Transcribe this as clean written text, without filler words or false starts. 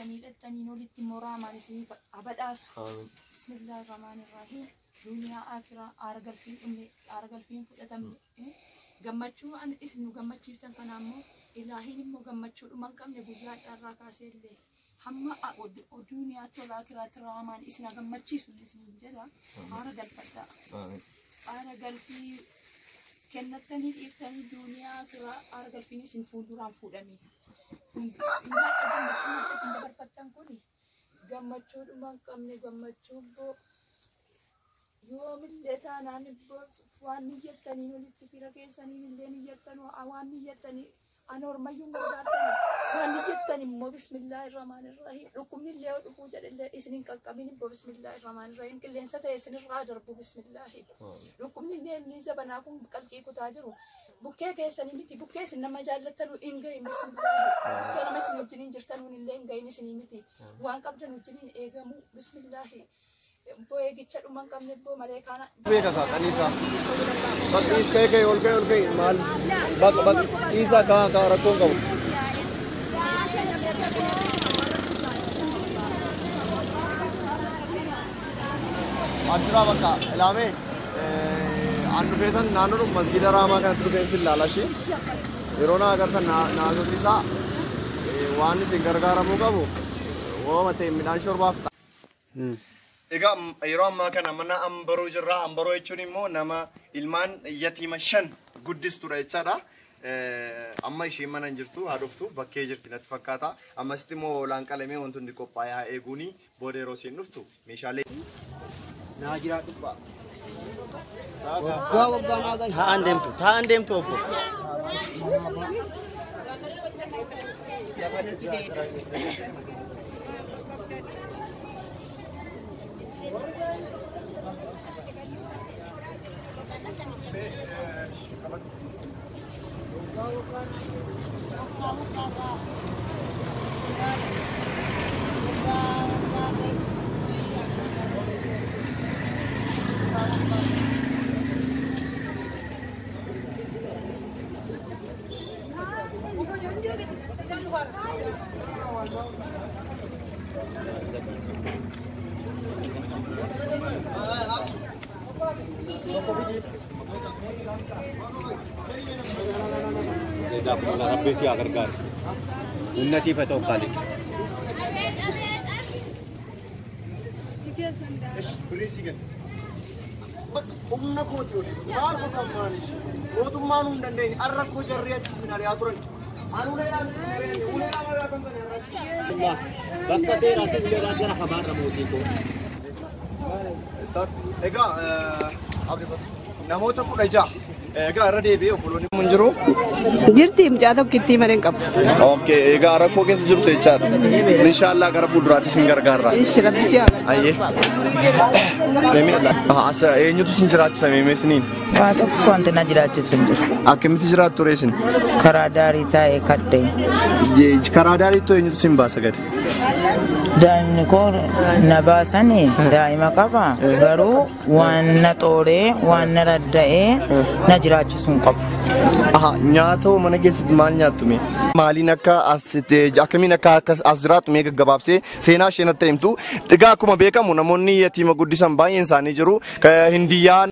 لتني نولت مرا ما نسي أبداش بسم الله الرحمن الرحيم دنيا آخرة أرجل فين إني أرجل فين فتم جمّتشو أن اسمه جمّتشي تنقنامو إلهي نمو جمّتشو من كم نبغى الركاسة اللي هم الدنيا تلاقي ترامان اسمه جمّتشي سلسلة جدا أرجل فدا أرجل في كنتني إفتني الدنيا كلا أرجل فيني سنفودوران فودامي إنها جمّتشو اسمه برفتان كوني جمّتشو من كم نجمّتشو بو يوم اللي تانا نبغى واني يتني نولت في ركيساني اللي نيتني واني يتني أنا ورما يوم قدرتني واني يتني مو بسم الله الرحمن الرحيم لكم اللي وفوجر اللي إسنين كابين بسم الله الرحمن الرحيم كل إنسان تيسن الرادر بسم الله لكم اللي نيجا بناكم بكالكي كتاجرو بكيك إسنين متي بكيك إنما جالتلو إنجاي بسم الله كنا مسنين وجنين جرتلو اللي إنجاي نسنين متي وان قبل نجنين إيجامو بسم الله boy gicha umang kamne bo mare khana bega ka kanisa bak is kay ol kay mal bak isa ka rakon ka ajra baka elame annu besan nanuru masjid rama ka trubensil lalashi irona agar tha nazo isa wani singargara mo gabu wo mate midan shorbaf Ega yeroo ammaa kana mana ambaroo jirra ambaroo jechuun immoo nama ilmaan yatiima 5 guddistura jechaadha. Amma ishee mana hin jirtu haadhoftu bakkee jirti natti fakkaata. Ammasitti immoo hoolaan qalamee wantoonni qophaa'ee haa eeguuni booda yeroo isheen dhuftu meeshaalee naa jiraa dhufa. Waggaa naagaa haan deemtu obbo. Rabbi si agar-agar. Unna si fato kali. Polisi kan. Unna ko chori. Mar ko tamanish. Wo tum manun dande arrak ko jarri atti sinari aturan. Anu ne ala kan kan Allah. Bakka se rati le rati ra khabar ramoti ko. Start. Ega abri namoota ko kaja. Ega arra deebi obboloonni mun jiru. Jirti mucaa tokkittii malee hin qabu. Okay, ega rakkoo keessa jirtu jechaadha. Inshallah gara fuulduraatti sin gargaarra. Ishi rabbi si haa. Ayyee. Asa eenyutu sin jiraachisa meemee isiniin? Waa tokko wanti na jiraachisu hin jiru. Akkamitti jiraattu ture isin? Karaa daarii taa'ee kadhee. Karaa daariitti eenyutu sin baasa gadi? Daa'imni koo na baasanii daa'ima qaba garuu waan na xooree waan na radda'ee na jiraachisu hin qabu. Nyaata mana keessatti maal nyaattu mee? Maaliin akka akkamiin akka as jiraattu mee gaggabaabsee seenaa ishee natti himtu. Egaa akkuma beekamu namoonni yatiima guddisan baay'een isaanii jiru. Hindiyyaan